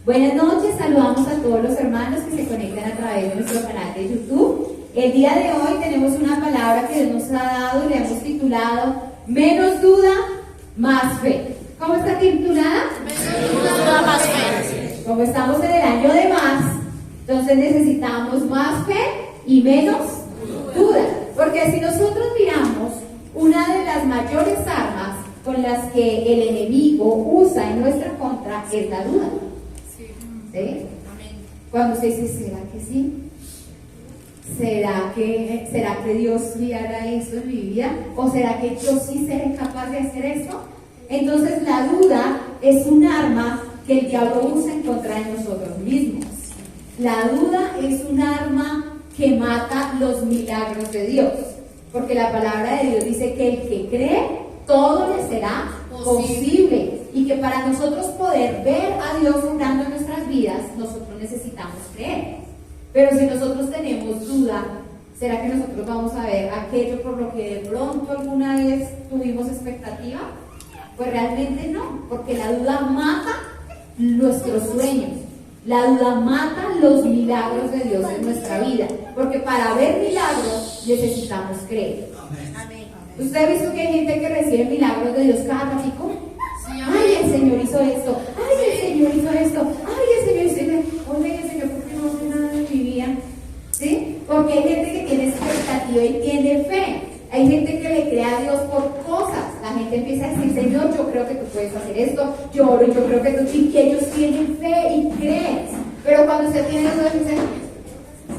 Buenas noches, saludamos a todos los hermanos que se conectan a través de nuestro canal de YouTube. El día de hoy tenemos una palabra que Dios nos ha dado y le hemos titulado Menos duda, más fe. ¿Cómo está titulada? Menos duda, más fe. Como estamos en el año de más, entonces necesitamos más fe y menos duda. Porque si nosotros miramos, una de las mayores armas con las que el enemigo usa en nuestra contra es la duda. ¿Sí? Cuando usted dice, ¿será que sí? ¿Será que Dios sí hará esto en mi vida? ¿O será que yo sí seré capaz de hacer esto? Entonces la duda es un arma que el diablo usa en contra de nosotros mismos. La duda es un arma que mata los milagros de Dios. Porque la palabra de Dios dice que el que cree, todo le será posible. Y que para nosotros poder ver a Dios obrando en nuestras vidas, nosotros necesitamos creer. Pero si nosotros tenemos duda, ¿será que nosotros vamos a ver aquello por lo que de pronto alguna vez tuvimos expectativa? Pues realmente no, porque la duda mata nuestros sueños. La duda mata los milagros de Dios en nuestra vida. Porque para ver milagros necesitamos creer. Amén. ¿Usted ha visto que hay gente que recibe milagros de Dios cada ratico? Ay, el Señor hizo esto. Ay, el Señor hizo esto. Ay, el Señor hizo esto. Oye, el Señor, ¿por qué no hace nada en mi vida? ¿Sí? Porque hay gente que tiene expectativa y tiene fe. Hay gente que le cree a Dios por cosas. La gente empieza a decir, Señor, yo creo que tú puedes hacer esto. Yo oro y yo creo que tú. Y que ellos tienen fe y creen. Pero cuando usted tiene eso, dice,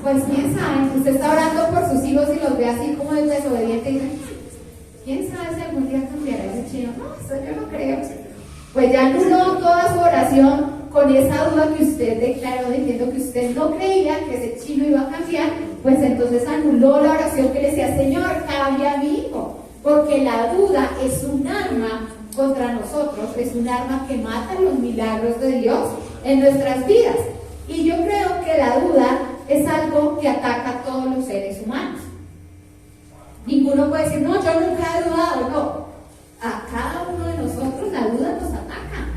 pues quién sabe. Usted está orando por sus hijos y los ve así como desobedientes y dice, quién sabe si algún día cambiará ese chino. No, eso yo no creo. Pues ya anuló toda su oración con esa duda que usted declaró diciendo que usted no creía que ese chino iba a cambiar, pues entonces anuló la oración que le decía, Señor, cambia a mi hijo. Porque la duda es un arma contra nosotros, es un arma que mata los milagros de Dios en nuestras vidas. Y yo creo que la duda es algo que ataca a todos los seres humanos. Ninguno puede decir, no, yo nunca he dudado, no. A cada uno de nosotros la duda nos ataca.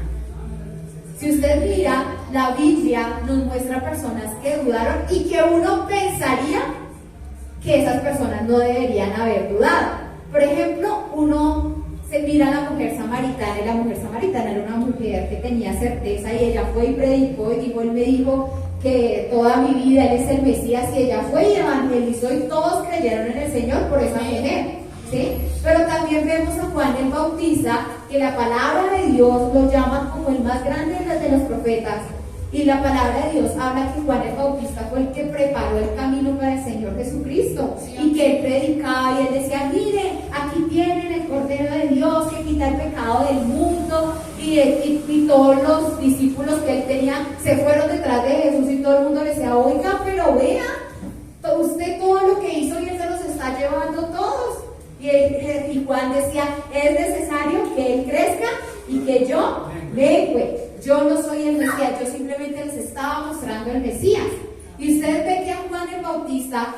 Si usted mira, la Biblia nos muestra personas que dudaron y que uno pensaría que esas personas no deberían haber dudado. Por ejemplo, uno se mira a la mujer samaritana y la mujer samaritana era una mujer que tenía certeza y ella fue y predicó y dijo, él me dijo que toda mi vida Él es el Mesías y ella fue y evangelizó y todos creyeron en el Señor por esa mujer, ¿sí? Pero también vemos a Juan el Bautista que la palabra de Dios lo llama como el más grande de los profetas y la palabra de Dios habla que Juan el Bautista fue el que preparó el camino para el Señor Jesucristo y que él predicaba y él decía, miren, aquí tienen el Cordero de Dios que quita el pecado del mundo y todos los discípulos que él tenía se fueron detrás de Jesús y todo el mundo le decía, oiga, pero vea, usted todo lo que hizo y él se los está llevando todos. Y Juan decía, es necesario que él crezca y que yo mengue. Yo no soy el Mesías, yo simplemente les estaba mostrando el Mesías. Y ustedes ven que a Juan el Bautista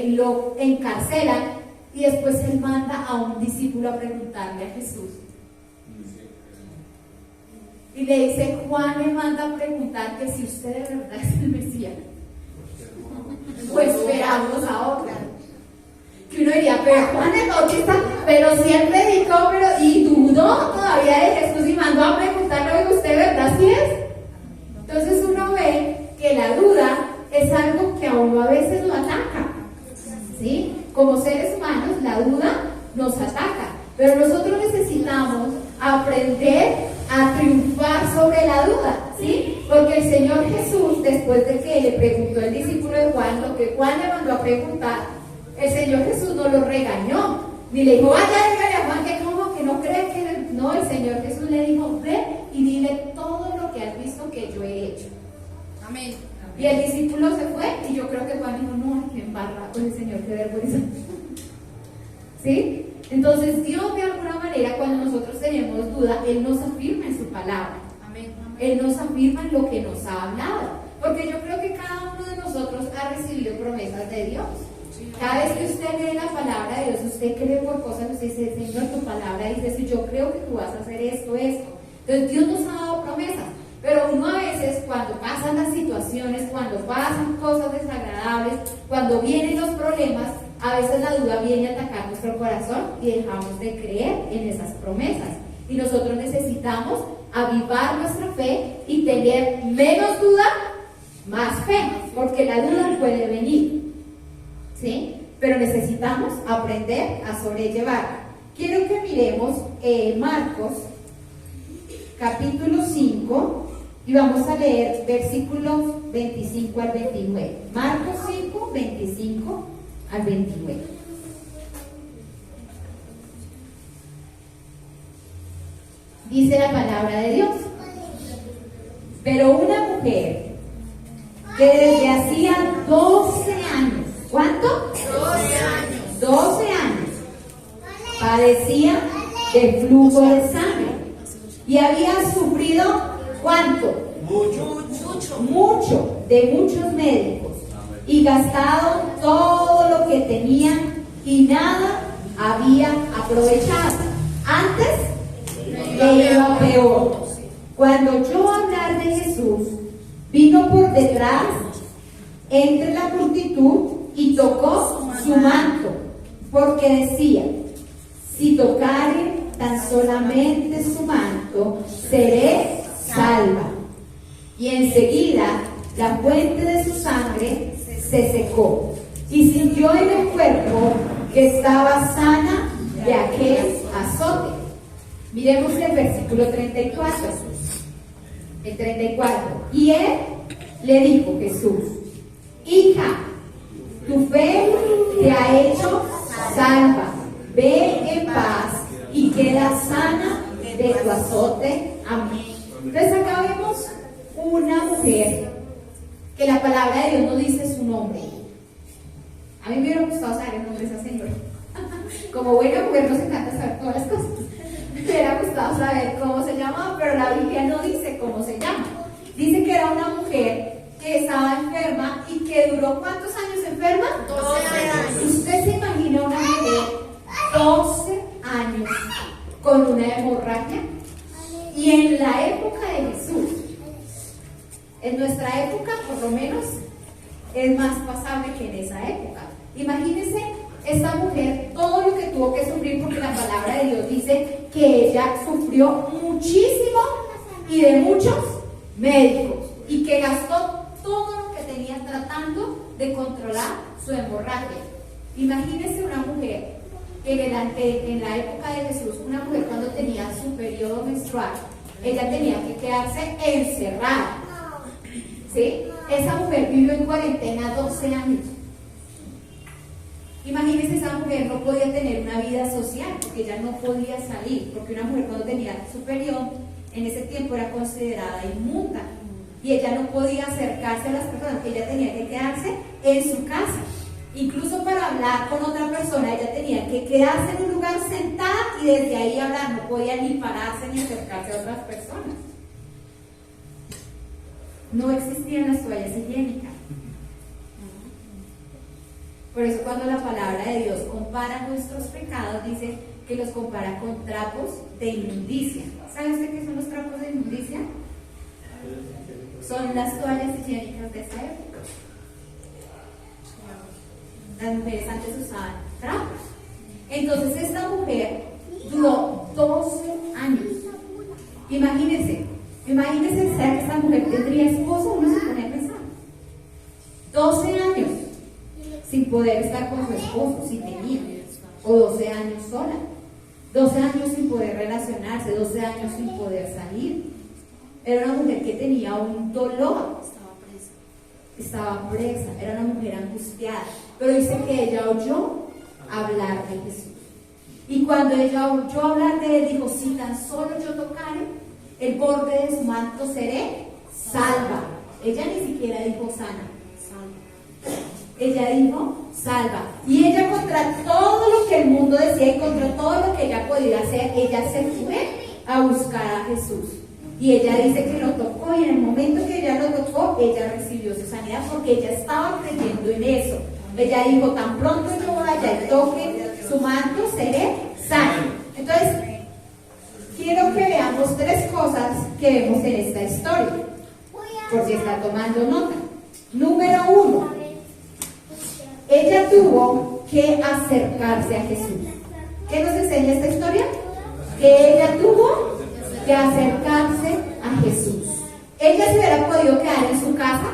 lo encarcelan y después él manda a un discípulo a preguntarle a Jesús. Y le dice, Juan le manda a preguntar que si usted de verdad es el Mesías. Pues esperamos a otra. Que uno diría, pero Juan el Bautista, pero si él predicó, y dudó todavía de Jesús y mandó a preguntarle, oiga, ¿usted de verdad sí es? Entonces uno ve que la duda es algo que a uno a veces lo ataca, ¿sí? Como seres humanos, la duda nos ataca, pero nosotros necesitamos aprender a triunfar sobre la duda, ¿sí? Porque el Señor Jesús, después de que le preguntó el discípulo de Juan, lo que Juan le mandó a preguntar, el Señor Jesús no lo regañó, ni le dijo, vaya, dígale a Juan que como que no cree que no, el Señor Jesús le dijo, ve y dile todo lo que has visto que yo he hecho. Amén. Y el discípulo se fue y yo creo que Juan dijo, no, qué embarrado con el Señor, qué vergüenza. ¿Sí? Entonces Dios de alguna manera cuando nosotros tenemos duda, Él nos afirma en su palabra. Amén. Él nos afirma en lo que nos ha hablado. Porque yo creo que cada uno de nosotros ha recibido promesas de Dios. Cada vez que usted lee la palabra de Dios, usted cree por cosas, usted dice, Señor, tu palabra dice, yo creo que tú vas a hacer esto. Entonces Dios nos ha dado promesas, pero uno a veces veces cuando pasan las situaciones, cuando pasan cosas desagradables, cuando vienen los problemas, a veces la duda viene a atacar nuestro corazón y dejamos de creer en esas promesas. Y nosotros necesitamos avivar nuestra fe y tener menos duda, más fe, porque la duda puede venir, ¿sí? Pero necesitamos aprender a sobrellevarla. Quiero que miremos Marcos capítulo 5 y vamos a leer versículos 25 al 29. Marcos 5, 25 al 29. Dice la palabra de Dios: pero una mujer que desde hacía 12 años, ¿cuánto? 12 años, padecía de flujo de sangre y había sufrido, ¿cuánto? Mucho de muchos médicos y gastado todo lo que tenía y nada había aprovechado. Antes le iba peor. Cuando oyó hablar de Jesús, vino por detrás entre la multitud y tocó su manto, porque decía: si tocare tan solamente su manto, seré salva. Y enseguida la fuente de su sangre se secó y sintió en el cuerpo que estaba sana de aquel azote. Miremos el versículo 34. El 34. Y él le dijo, Jesús: hija, tu fe te ha hecho salva. Ve en paz y queda sana de tu azote. Amén. Entonces acá vemos una mujer que la palabra de Dios no dice su nombre. A mí me hubiera gustado saber el nombre de esa señora. Como buena mujer nos encanta saber todas las cosas. Me hubiera gustado saber cómo se llamaba, pero la Biblia no dice cómo se llama. Dice que era una mujer que estaba enferma y que duró ¿cuántos años enferma? 12 años. ¿Usted se imagina una mujer 12 años con una hemorragia? Y en la época de Jesús, en nuestra época por lo menos, es más pasable que en esa época. Imagínense esta mujer, todo lo que tuvo que sufrir, porque la palabra de Dios dice que ella sufrió muchísimo y de muchos médicos, y que gastó todo lo que tenía tratando de controlar su hemorragia. Imagínense una mujer que en la época de Jesús, una mujer cuando tenía su periodo menstrual, ella tenía que quedarse encerrada. ¿Sí? Esa mujer vivió en cuarentena 12 años. Imagínense, esa mujer no podía tener una vida social porque ella no podía salir, porque una mujer cuando tenía su periodo en ese tiempo era considerada inmunda y ella no podía acercarse a las personas, ella tenía que quedarse en su casa. Incluso para hablar con otra persona ella tenía que quedarse en un lugar sentada y desde ahí hablar, no podía ni pararse ni acercarse a otras personas. No existían las toallas higiénicas. Por eso cuando la palabra de Dios compara nuestros pecados, dice que los compara con trapos de inmundicia. ¿Sabe usted qué son los trapos de inmundicia? Son las toallas higiénicas de esa época. Las mujeres antes usaban trapos. Entonces esta mujer duró 12 años. Imagínense, ¿será que esta mujer tendría esposo? Uno se pone a pensar. 12 años sin poder estar con su esposo, si tenía, o 12 años sola, 12 años sin poder relacionarse, 12 años sin poder salir. Era una mujer que tenía un dolor, estaba presa, era una mujer angustiada, pero dice que ella oyó hablar de Jesús. Y cuando ella oyó hablar de él, dijo: si tan solo yo tocare el borde de su manto, seré salva. Ella ni siquiera dijo sana, salva. Ella dijo salva. Y ella, contra todo lo que el mundo decía y contra todo lo que ella podía hacer, ella se fue a buscar a Jesús. Y ella dice que lo tocó, y en el momento que ella lo tocó, ella recibió su sanidad porque ella estaba creyendo en eso. Ella dijo: tan pronto yo vaya y toque su manto, seré sana. Entonces, quiero que veamos tres cosas que vemos en esta historia. por si está tomando nota. Número 1, ella tuvo que acercarse a Jesús. ¿Qué nos enseña esta historia? Que ella tuvo que acercarse a Jesús. ¿Ella se hubiera podido quedar en su casa?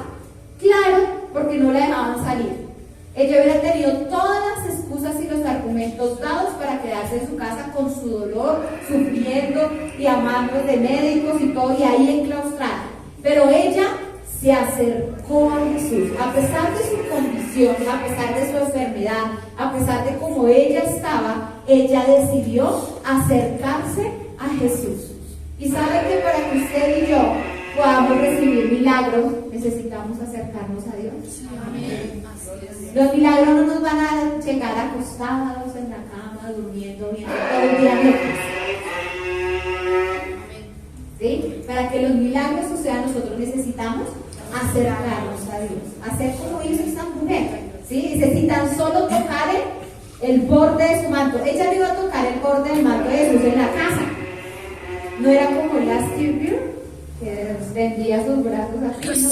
Claro, porque no la dejaban salir. Ella hubiera tenido todas las excusas y los argumentos dados para quedarse en su casa con su dolor, sufriendo, llamando de médicos y todo, y ahí enclaustrada. Pero ella se acercó a Jesús, a pesar de su condición, a pesar de su enfermedad, a pesar de cómo ella estaba, ella decidió acercarse a Jesús. Y sabe que para que usted y yo podamos recibir milagros, necesitamos acercarnos a Dios. Amén. Los milagros no nos van a llegar acostados en la cama, durmiendo, viendo todo el día Netflix. ¿Sí? Para que los milagros sucedan, nosotros necesitamos acercarnos a Dios, hacer como hizo esta mujer. ¿Sí? Necesitan solo tocar el borde de su manto. Ella no iba a tocar el borde del manto de Jesús en la casa. No era como la Steve Beer, que extendía sus brazos así, no.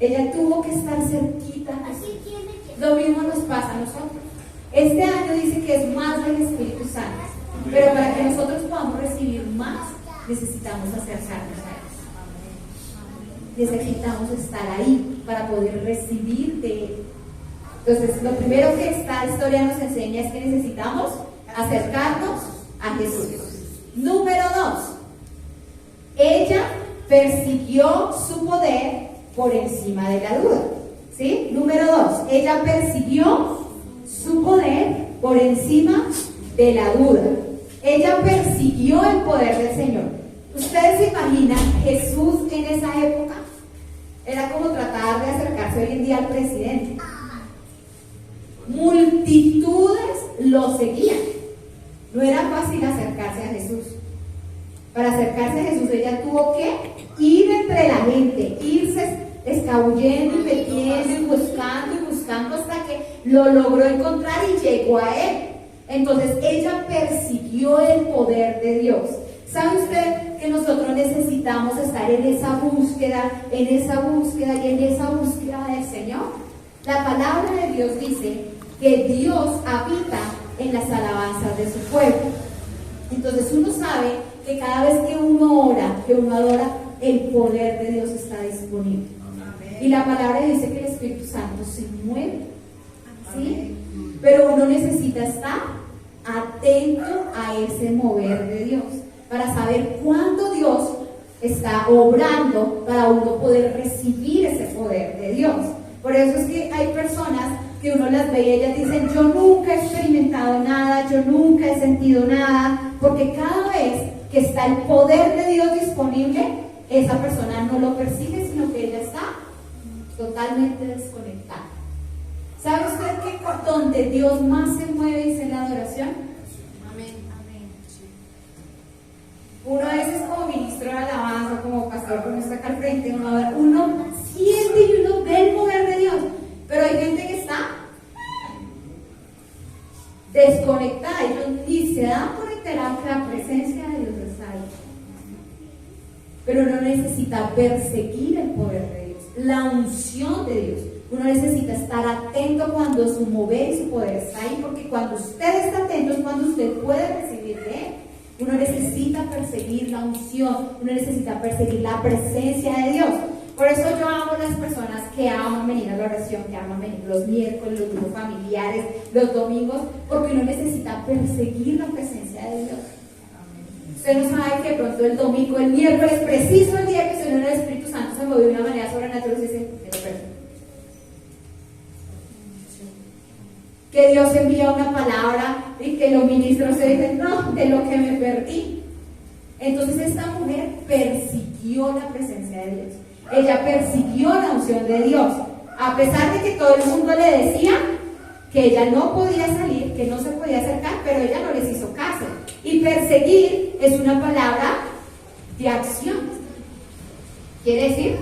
Ella tuvo que estar cerquita. Lo mismo nos pasa a nosotros. Este año dice que es más del Espíritu Santo, pero para que nosotros podamos recibir más, necesitamos acercarnos a Él. Necesitamos estar ahí para poder recibir de Él. Entonces, lo primero que esta historia nos enseña es que necesitamos acercarnos a Jesús. Número 2, ella persiguió su poder por encima de la duda. ¿Sí? Número 2, ella persiguió su poder por encima de la duda. Ella persiguió el poder del Señor. ¿Ustedes se imaginan Jesús en esa época? Era como tratar de acercarse hoy en día al presidente. Multitudes lo seguían. No era fácil acercarse a Jesús. Para acercarse a Jesús ella tuvo que ir entre la gente, irse escabullendo y metiendo y buscando hasta que lo logró encontrar y llegó a Él. Entonces ella persiguió el poder de Dios. ¿Sabe usted que nosotros necesitamos estar en esa búsqueda y en esa búsqueda del Señor? La palabra de Dios dice que Dios habita en las alabanzas de su pueblo. Entonces uno sabe que cada vez que uno ora, que uno adora, el poder de Dios está disponible. Y la palabra dice que el Espíritu Santo se mueve, ¿sí? Pero uno necesita estar atento a ese mover de Dios para saber cuándo Dios está obrando para uno poder recibir ese poder de Dios. Por eso es que hay personas que uno las ve y ellas dicen: yo nunca he experimentado nada, yo nunca he sentido nada, porque cada vez que está el poder de Dios disponible, esa persona no lo percibe, sino que ella está totalmente desconectada. ¿Sabe usted que donde Dios más se mueve es en la adoración? Amén. Uno a veces como ministro de alabanza, como pastor, cuando está acá al frente, uno siente y uno ve el poder de Dios, pero hay gente que está desconectada, ellos ni se dan por enterado que la presencia de Dios está ahí. Pero uno necesita perseguir el poder de Dios, la unción de Dios. Uno necesita estar atento cuando su mover y su poder está ahí, porque cuando usted está atento es cuando usted puede recibir de Él. Uno necesita perseguir la unción, uno necesita perseguir la presencia de Dios. Por eso yo amo a las personas que aman venir a la oración, que aman venir los miércoles, los grupos familiares, los domingos, porque uno necesita perseguir la presencia de Dios. Usted no sabe que de pronto el domingo, el miércoles, preciso el día que se unió el Espíritu Santo, se movió de una manera sobrenatural y dice: que Dios envía una palabra y que los ministros se dicen: no, de lo que me perdí. Entonces esta mujer persiguió la presencia de Dios. Ella persiguió la unción de Dios, a pesar de que todo el mundo le decía que ella no podía salir, que no se podía acercar, pero ella no les hizo caso. Y perseguir es una palabra de acción. Quiere decir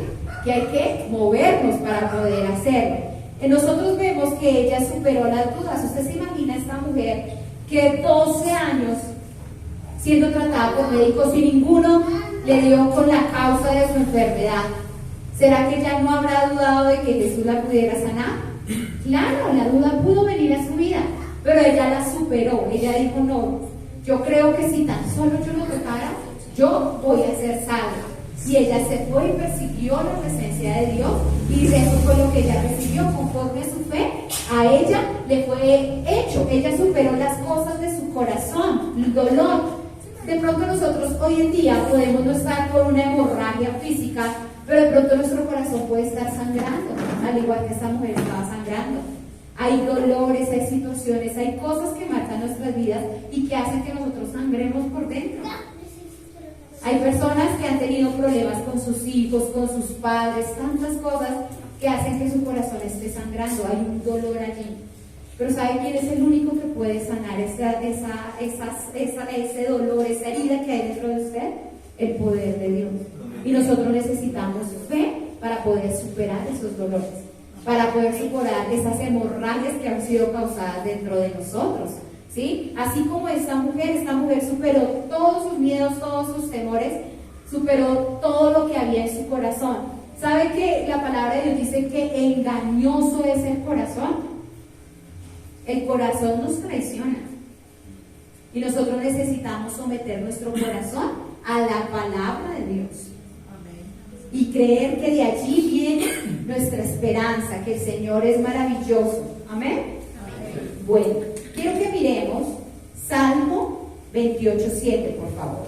que hay que movernos para poder hacerlo. Nosotros vemos que ella superó las dudas. Usted se imagina a esta mujer que 12 años siendo tratada por médicos y ninguno le dio con la causa de su enfermedad. ¿Será que ella no habrá dudado de que Jesús la pudiera sanar? Claro, la duda pudo venir a su vida, pero ella la superó. Ella dijo, no, yo creo que si tan solo yo lo tocara, yo voy a ser salva. Y ella se fue y persiguió la presencia de Dios, y eso fue lo que ella recibió conforme a su fe. A ella le fue hecho, ella superó las cosas de su corazón, el dolor. De pronto nosotros hoy en día podemos no estar por una hemorragia física, pero de pronto nuestro corazón puede estar sangrando, al igual que esta mujer estaba sangrando. Hay dolores, hay situaciones, hay cosas que marcan nuestras vidas y que hacen que nosotros sangremos por dentro. Hay personas que han tenido problemas con sus hijos, con sus padres, tantas cosas que hacen que su corazón esté sangrando. Hay un dolor allí. Pero ¿sabe quién es el único que puede sanar ese dolor, esa herida que hay dentro de usted? El poder de Dios. Y nosotros necesitamos fe para poder superar esos dolores, para poder superar esas hemorragias que han sido causadas dentro de nosotros. ¿Sí? Así como esta mujer superó todos sus miedos, todos sus temores, superó todo lo que había en su corazón. ¿Sabe que la palabra de Dios dice que engañoso es el corazón? El corazón nos traiciona. Y nosotros necesitamos someter nuestro corazón a la palabra de Dios. Y creer que de allí viene nuestra esperanza, que el Señor es maravilloso. Amén. Bueno, quiero que miremos Salmo 28:7, por favor.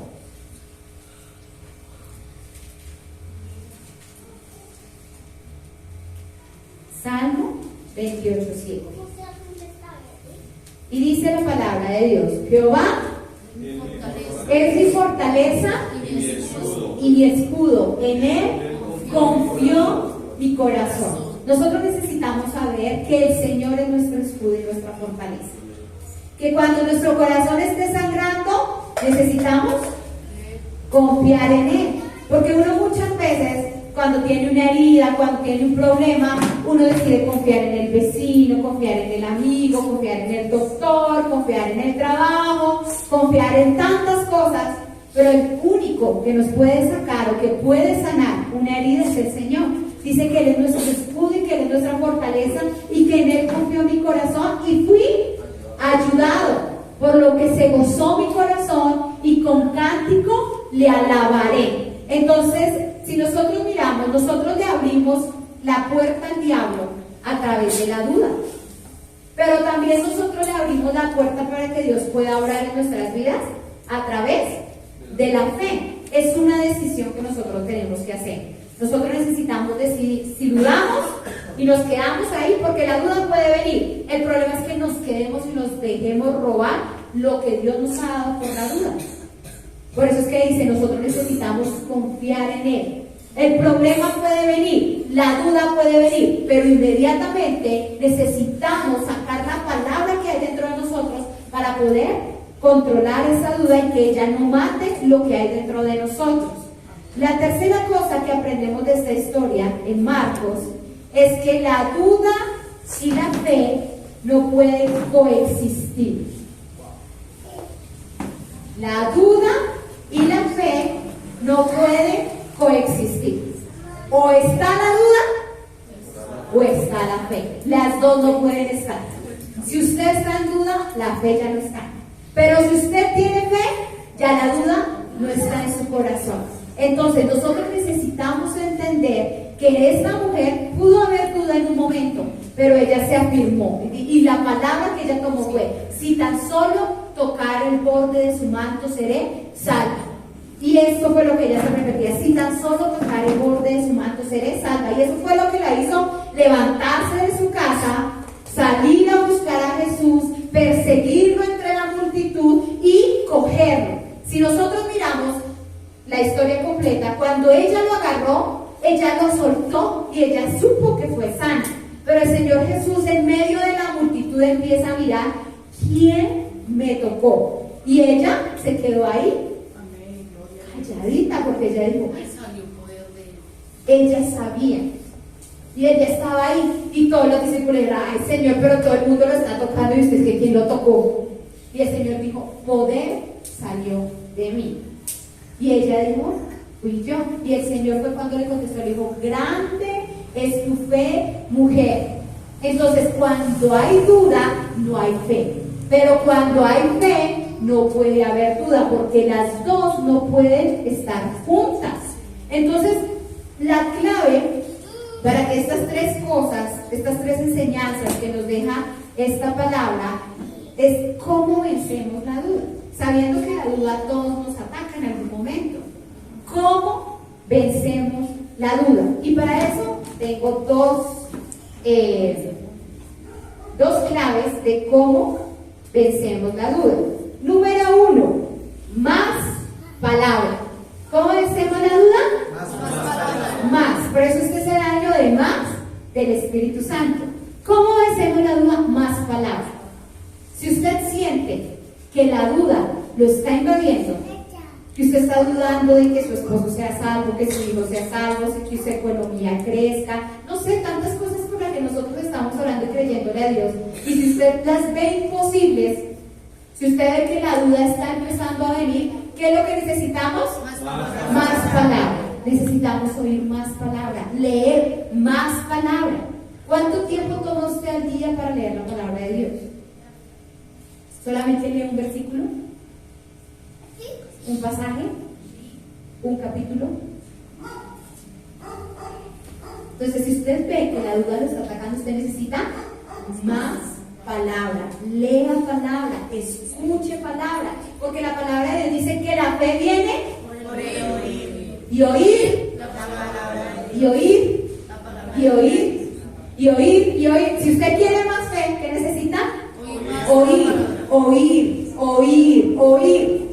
Salmo 28:7. Y dice la palabra de Dios: Jehová es mi fortaleza y mi escudo, en él confió mi corazón. Nosotros necesitamos saber que el Señor es nuestro escudo y nuestra fortaleza. Que cuando nuestro corazón esté sangrando, necesitamos confiar en Él. Porque uno muchas veces, cuando tiene una herida, cuando tiene un problema, uno decide confiar en el vecino, confiar en el amigo, confiar en el doctor, confiar en el trabajo, confiar en tantas cosas. Pero el único que nos puede sacar o que puede sanar una herida es el Señor. Dice que Él es nuestro escudo y que Él es nuestra fortaleza y que en Él confió mi corazón y fui ayudado, por lo que se gozó mi corazón y con cántico le alabaré. Entonces, si nosotros miramos, nosotros le abrimos la puerta al diablo a través de la duda, pero también nosotros le abrimos la puerta para que Dios pueda obrar en nuestras vidas a través de la fe. Es una decisión que nosotros tenemos que hacer. Nosotros necesitamos decidir si dudamos y nos quedamos ahí, porque la duda puede venir. El problema es que nos quedemos y nos dejemos robar lo que Dios nos ha dado por la duda. Por eso es que dice, nosotros necesitamos confiar en Él. El problema puede venir, la duda puede venir, pero inmediatamente necesitamos sacar la palabra que hay dentro de nosotros para poder controlar esa duda y que ella no mate lo que hay dentro de nosotros. La tercera cosa que aprendemos de esta historia en Marcos es que la duda y la fe no pueden coexistir. La duda y la fe no pueden coexistir. O está la duda o está la fe. Las dos no pueden estar. Si usted está en duda, la fe ya no está. Pero si usted tiene fe, ya la duda no está en su corazón. Entonces nosotros necesitamos entender que esta mujer pudo haber duda en un momento, pero ella se afirmó. Y la palabra que ella tomó fue: si tan solo tocar el borde de su manto seré salva. Y esto fue lo que ella se repetía: si tan solo tocar el borde de su manto seré salva. Y eso fue lo que la hizo levantarse de su casa, salir a buscar a Jesús, perseguirlo entre la multitud y cogerlo. Si nosotros miramos la historia completa, cuando ella lo agarró, ella lo soltó y ella supo que fue sana. Pero el Señor Jesús, en medio de la multitud, empieza a mirar quién me tocó. Y ella se quedó ahí, calladita, porque ella dijo, ella sabía. Y ella estaba ahí, y todos los discípulos eran: ay Señor, pero todo el mundo lo está tocando, y usted es que ¿quién lo tocó? Y el Señor dijo: poder salió de mí. Y ella dijo: fui yo. Y el Señor fue cuando le contestó, le dijo, grande es tu fe, mujer. Entonces, cuando hay duda, no hay fe. Pero cuando hay fe, no puede haber duda, porque las dos no pueden estar juntas. Entonces, la clave para que estas tres cosas, estas tres enseñanzas que nos deja esta palabra, es cómo vencemos la duda, sabiendo que la duda a todos nos ataca en algún momento. ¿Cómo vencemos la duda? Y para eso tengo dos claves de cómo vencemos la duda. Número 1, más palabra. ¿Cómo vencemos la duda? Más. Por eso este es el año de más del Espíritu Santo. ¿Cómo vencemos la duda? Más palabra. Si usted siente que la duda lo está invadiendo, que usted está dudando de que su esposo sea salvo, que su hijo sea salvo, que su economía crezca, no sé, tantas cosas por las que nosotros estamos orando y creyéndole a Dios, y si usted las ve imposibles, si usted ve que la duda está empezando a venir, ¿qué es lo que necesitamos? Más palabra. Necesitamos oír más palabra, leer más palabra. ¿Cuánto tiempo toma usted al día para leer la palabra de Dios? ¿Solamente lee un versículo? ¿Un pasaje? ¿Un capítulo? Entonces, si usted ve que la duda lo está atacando, usted necesita más palabra. Lea palabra, escuche palabra, porque la palabra de Dios dice que la fe viene por oír. Y oír, y oír, y oír, y oír, y oír. Si usted quiere más fe, ¿qué necesita? Oír, oír, oír, oír.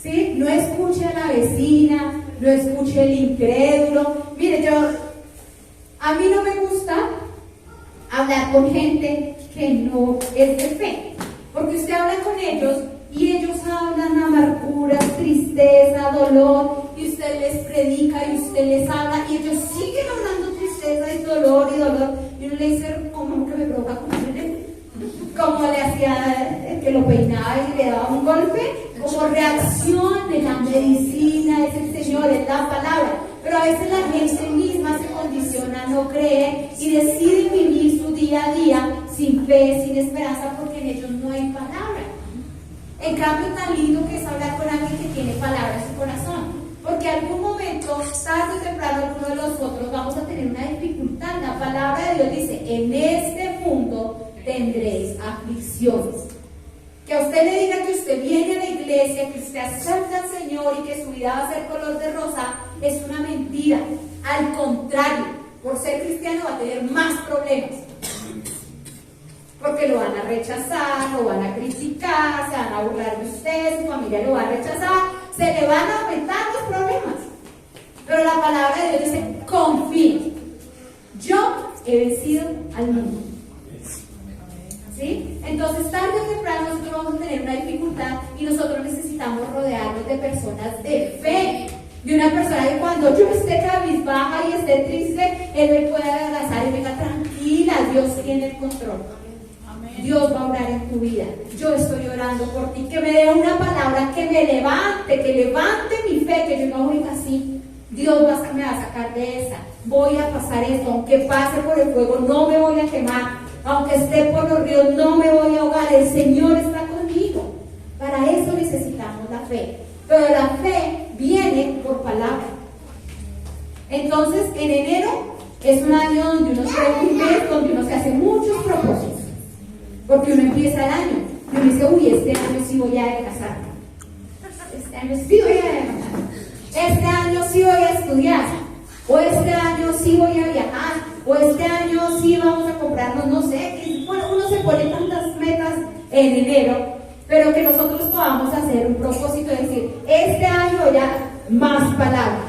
¿Sí? No escuche a la vecina, no escuche el incrédulo. Mire, a mí no me gusta hablar con gente que no es de fe, porque usted habla con ellos y ellos hablan amarguras, tristeza, dolor, y usted les predica y usted les habla y ellos siguen hablando tristeza y dolor, y uno le dice, como que me provoca como le hacía el que lo peinaba y le daba un golpe, como reacción de la medicina, es el Señor, es la palabra. Pero a veces la gente misma se condiciona, no cree y decide vivir su día a día sin fe, sin esperanza, porque en ellos no hay palabra. En cambio, tan lindo que es hablar con alguien que tiene palabra en su corazón, porque algún momento, tarde o temprano, alguno de nosotros vamos a tener una dificultad. La palabra de Dios dice, en este mundo tendréis aflicciones. Que a usted le diga que usted viene a la iglesia, que usted acepta al Señor y que su vida va a ser color de rosa, es una mentira. Al contrario, por ser cristiano va a tener más problemas. Porque lo van a rechazar, lo van a criticar, se van a burlar de usted, su familia lo va a rechazar, se le van a aumentar los problemas. Pero la palabra de Dios dice, confía. Yo he vencido al mundo. ¿Sí? Entonces, tarde o temprano nosotros vamos a tener una dificultad y nosotros necesitamos rodearnos de personas de fe, de una persona que cuando yo esté cabizbaja y esté triste, él me pueda abrazar y me diga, tranquila, Dios tiene el control. Dios va a orar en tu vida. Yo estoy orando por ti, que me dé una palabra que me levante, que levante mi fe, que yo no oiga así. Dios me va a sacar de esa. Voy a pasar esto, aunque pase por el fuego, no me voy a quemar. Aunque esté por los ríos, no me voy a ahogar. El Señor está conmigo. Para eso necesitamos la fe. Pero la fe viene por palabra. Entonces, en enero es un año donde uno donde uno se hace muchos propósitos. Porque uno empieza el año y uno dice, uy, este año sí voy a casarme. Este año sí voy a casarme. Este año sí voy a estudiar. O este año sí voy a viajar. O este año sí vamos a comprarnos, no sé. Bueno, uno se pone tantas metas en enero, pero que nosotros podamos hacer un propósito de decir, este año ya más palabras.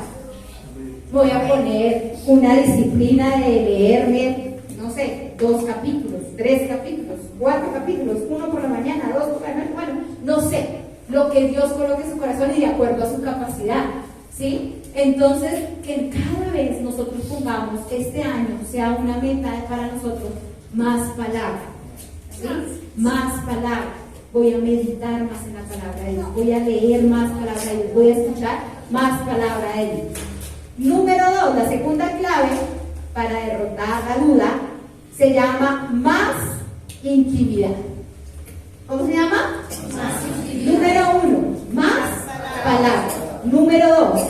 Voy a poner una disciplina de leerme, no sé, 2 capítulos, 3 capítulos, 4 capítulos, 1 por la mañana, 2 por la noche, bueno, no sé, lo que Dios coloque en su corazón y de acuerdo a su capacidad, ¿sí? Entonces, que cada vez nosotros pongamos este año, sea una meta para nosotros, más palabra, ¿sí? Más palabra. Voy a meditar más en la palabra de Dios, voy a leer más palabra de Dios, voy a escuchar más palabra de Dios. Número 2, la segunda clave para derrotar la duda se llama más intimidad. ¿Cómo se llama? Más intimidad. Número 1, más palabra. Número 2,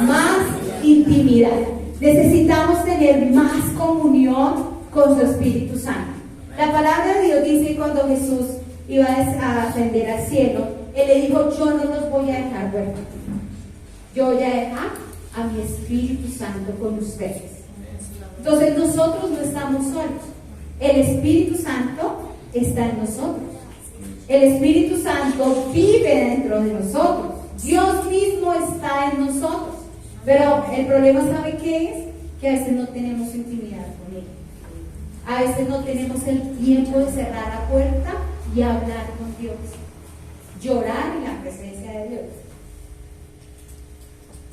más intimidad. Necesitamos tener más comunión con su Espíritu Santo. La palabra de Dios dice que cuando Jesús iba a ascender al cielo, Él le dijo: yo no los voy a dejar huérfanos. Yo voy a dejar a mi Espíritu Santo con ustedes. Entonces nosotros no estamos solos. El Espíritu Santo está en nosotros. El Espíritu Santo vive dentro de nosotros. Dios mismo está en nosotros. Pero el problema, ¿sabe qué es? Que a veces no tenemos intimidad con Él. A veces no tenemos el tiempo de cerrar la puerta y hablar con Dios. Llorar en la presencia de Dios.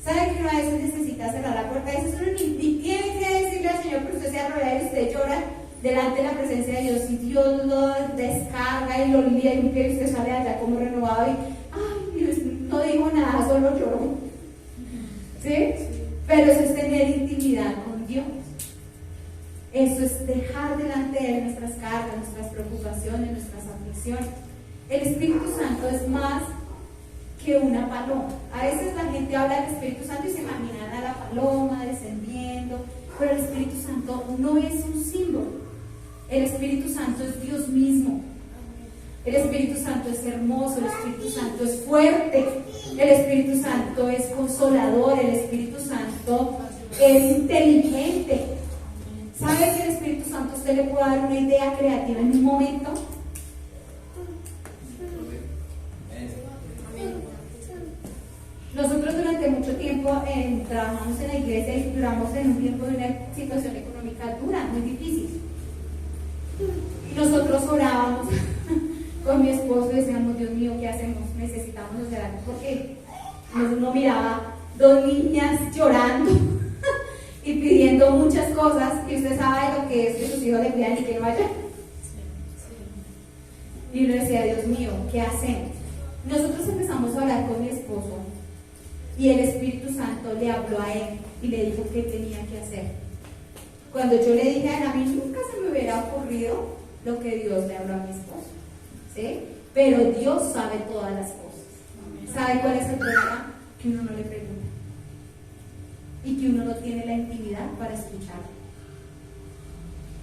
¿Sabe que uno a veces necesita cerrar la puerta? A veces uno ni tiene que decirle al Señor, pero usted se arrodilla y usted llora delante de la presencia de Dios, y Dios lo descarga y lo limpia, y usted sale allá como renovado y ay, Dios, no digo nada, solo lloro. ¿Sí? Pero eso es tener intimidad con Dios. Eso es dejar delante de Él nuestras cargas, nuestras preocupaciones, nuestras aflicciones. El Espíritu Santo es más que una paloma. A veces la gente habla del Espíritu Santo y se imaginan a la paloma descendiendo, pero el Espíritu Santo no es un símbolo. El Espíritu Santo es Dios mismo. El Espíritu Santo es hermoso, el Espíritu Santo es fuerte, el Espíritu Santo es consolador, el Espíritu Santo es inteligente. ¿Sabe que el Espíritu Santo usted le puede dar una idea creativa en un momento? Nosotros durante mucho tiempo trabajamos en la iglesia y duramos en un tiempo de una situación económica dura, muy difícil. Y nosotros orábamos con mi esposo y decíamos: Dios mío, ¿qué hacemos? Necesitamos hacer algo, porque uno miraba dos niñas llorando y pidiendo muchas cosas, y usted sabe lo que es que sus hijos le pidan y que no vayan. Y uno decía: Dios mío, ¿qué hacemos? Nosotros empezamos a hablar con mi esposo y el Espíritu Santo le habló a él y le dijo qué tenía que hacer. Cuando yo le dije a él, a mí nunca se me hubiera ocurrido lo que Dios le habló a mi esposo, ¿sí? Pero Dios sabe todas las cosas. ¿Sabe cuál es el problema? Que uno no le pregunta y que uno no tiene la intimidad para escucharlo.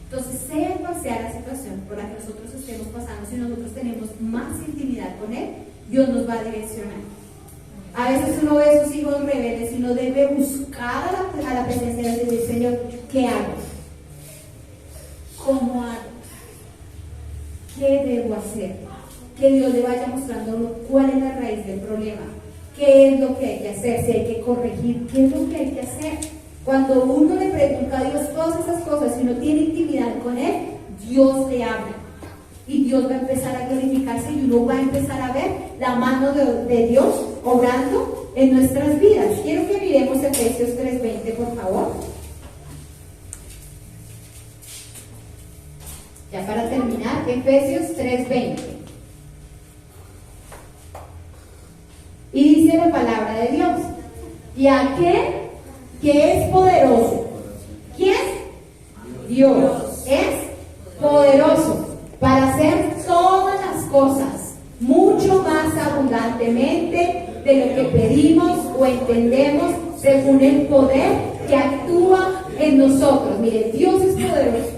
Entonces, sea cual sea la situación por la que nosotros estemos pasando, si nosotros tenemos más intimidad con Él, Dios nos va a direccionar. A veces uno ve a sus hijos rebeldes y uno debe buscar a la presencia de Dios y decir: Señor, ¿qué hago? ¿Cómo hago? ¿Qué debo hacer? Que Dios le vaya mostrando cuál es la raíz del problema, qué es lo que hay que hacer, si hay que corregir, qué es lo que hay que hacer. Cuando uno le pregunta a Dios todas esas cosas, si uno tiene intimidad con Él, Dios le habla. Y Dios va a empezar a glorificarse y uno va a empezar a ver la mano de Dios obrando en nuestras vidas. Quiero que miremos Efesios 3:20, por favor. Ya para terminar, Efesios 3:20. Y dice la palabra de Dios: y aquel que es poderoso. ¿Quién? Dios es poderoso para hacer todas las cosas mucho más abundantemente de lo que pedimos o entendemos, según el poder que actúa en nosotros. Mire, Dios es poderoso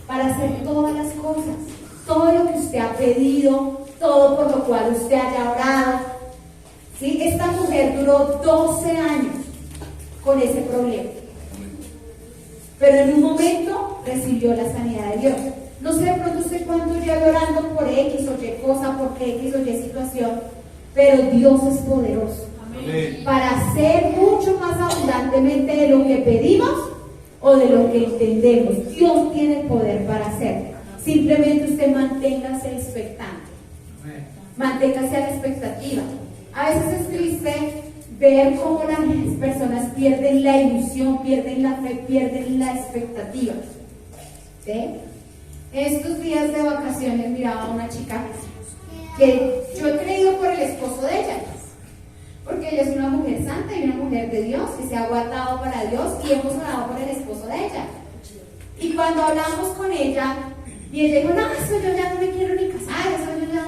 para hacer todas las cosas, todo lo que usted ha pedido, todo por lo cual usted haya orado. ¿Sí? Esta mujer duró 12 años con ese problema, pero en un momento recibió la sanidad de Dios. No sé de pronto usted cuánto lleva orando por X o Y cosa, por X o Y situación, pero Dios es poderoso. Amén. Para hacer mucho más abundantemente de lo que pedimos o de lo que entendemos. Dios tiene el poder para hacer. Simplemente usted manténgase expectante. Amén. Manténgase a la expectativa. A veces es triste ver cómo las personas pierden la ilusión, pierden la fe, pierden la expectativa. ¿Sí? Estos días de vacaciones miraba a una chica que yo he creído por el esposo de ella, porque ella es una mujer santa y una mujer de Dios que se ha guardado para Dios y hemos orado por el esposo de ella. Y cuando hablamos con ella, y ella dijo, no, eso yo ya no me quiero ni casar, eso yo ya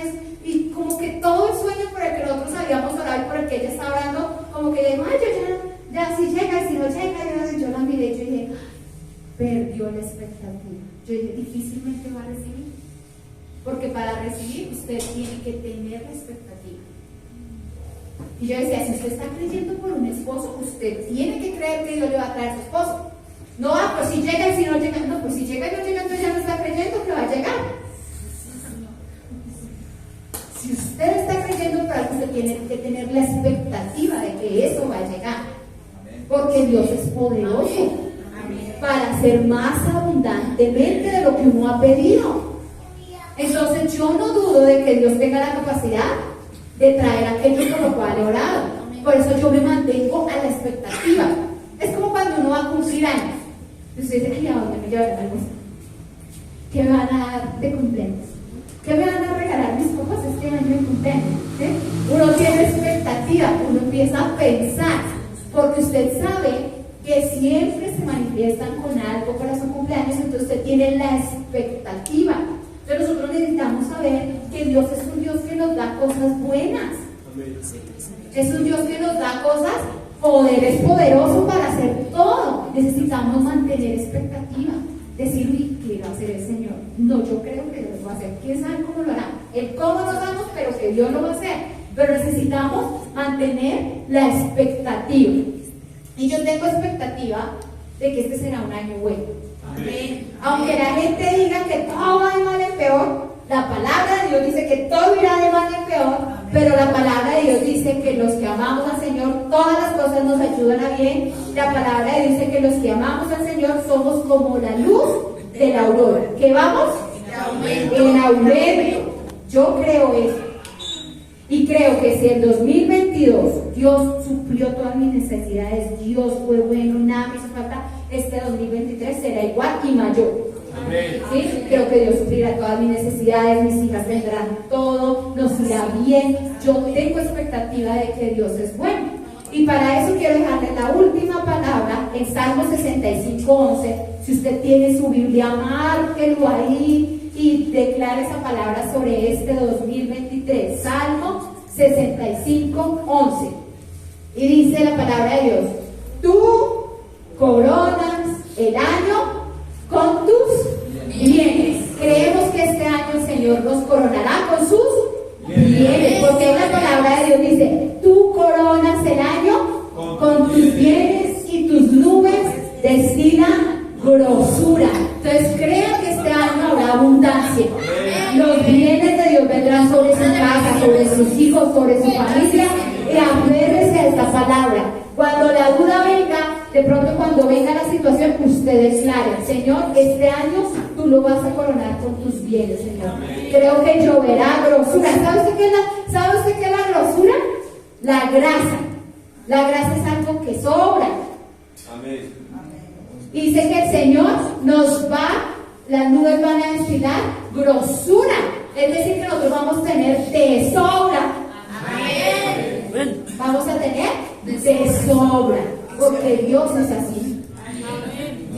es. Y como que todo el sueño por el que nosotros habíamos orado y por el que ella estaba orando, como que dijo, ay, yo ya si llega y si no llega, yo la miré y yo dije, perdió la expectativa. Yo dije, difícilmente va a recibir. Porque para recibir usted tiene que tener la expectativa. Y yo decía, si usted está creyendo por un esposo, usted tiene que creer que Dios le va a traer a su esposo. No, pues si llega y si no llega, no, pues si llega y no llega, entonces ya no está creyendo que va a llegar. Si usted está creyendo por algo, usted tiene que tener la expectativa de que eso va a llegar. Porque Dios es poderoso para hacer más abundantemente de lo que uno ha pedido. Entonces yo no dudo de que Dios tenga la capacidad de traer aquello por lo cual he orado. Por eso yo me mantengo a la expectativa. Es como cuando uno va a cumplir años. Y usted dice, ay, ¿a dónde me llevarán algo? ¿Qué me van a dar de cumpleaños? ¿Qué me van a regalar mis papás este año de cumpleaños? ¿Sí? Uno tiene expectativa, uno empieza a pensar, porque usted sabe que siempre se manifiestan con algo para su cumpleaños, entonces usted tiene la expectativa. Pero nosotros necesitamos saber que Dios es un Dios que nos da cosas buenas. Es un Dios que nos da cosas, poderes poderosos para hacer todo. Necesitamos mantener expectativa. Decir, uy, ¿qué va a hacer el Señor? No, yo creo que Dios lo va a hacer. ¿Quién sabe cómo lo hará? El cómo no sabemos, pero que Dios lo va a hacer. Pero necesitamos mantener la expectativa. Y yo tengo expectativa de que este será un año bueno. Amén. Aunque la gente diga que todo va de mal en peor, la palabra de Dios dice que todo irá de mal en peor. Amén. Pero la palabra de Dios dice que los que amamos al Señor, todas las cosas nos ayudan a bien. La palabra de Dios dice que los que amamos al Señor somos como la luz de la aurora. ¿Qué vamos? En aumento. Yo creo eso. Y creo que si en 2022 Dios suplió todas mis necesidades, Dios fue bueno, nada me hizo falta, este 2023 será igual y mayor. Amén. ¿Sí? Creo que Dios suplirá todas mis necesidades, mis hijas tendrán todo, nos irá bien. Yo tengo expectativa de que Dios es bueno. Y para eso quiero dejarle la última palabra en Salmo 65:11. Si usted tiene su Biblia, márquelo ahí y declare esa palabra sobre este 2023. Salmo 65:11. Y dice la palabra de Dios: tú coronas el año con tus bienes. Creemos que este año el Señor nos coronará con sus bienes, porque la palabra de Dios dice: tú coronas el año con tus bienes y tus nubes destilan grosura. Entonces creo que este año habrá abundancia. Los bienes de Dios vendrán sobre su casa, sobre sus hijos, sobre su familia. Y aférrese a esta palabra. Cuando la duda venga, de pronto cuando venga la situación, usted declare: Señor, este año tú lo vas a coronar con tus bienes, Señor. Creo que lloverá grosura. ¿Sabe usted qué es la grosura? La grasa. La grasa es algo que sobra. Amén. Y dice que el Señor las nubes van a destilar grosura. Es decir, que nosotros vamos a tener de sobra. Amén. Vamos a tener de sobra. Porque Dios es así.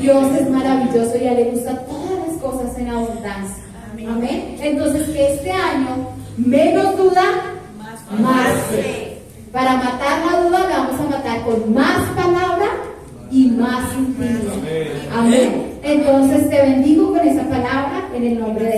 Dios es maravilloso y a Él le gustan todas las cosas en abundancia. Amén. Entonces, que este año menos duda, más fe. Para matar la duda, la vamos a matar con más palabra y más intimidad. Amén. Entonces, te bendigo con esa palabra en el nombre de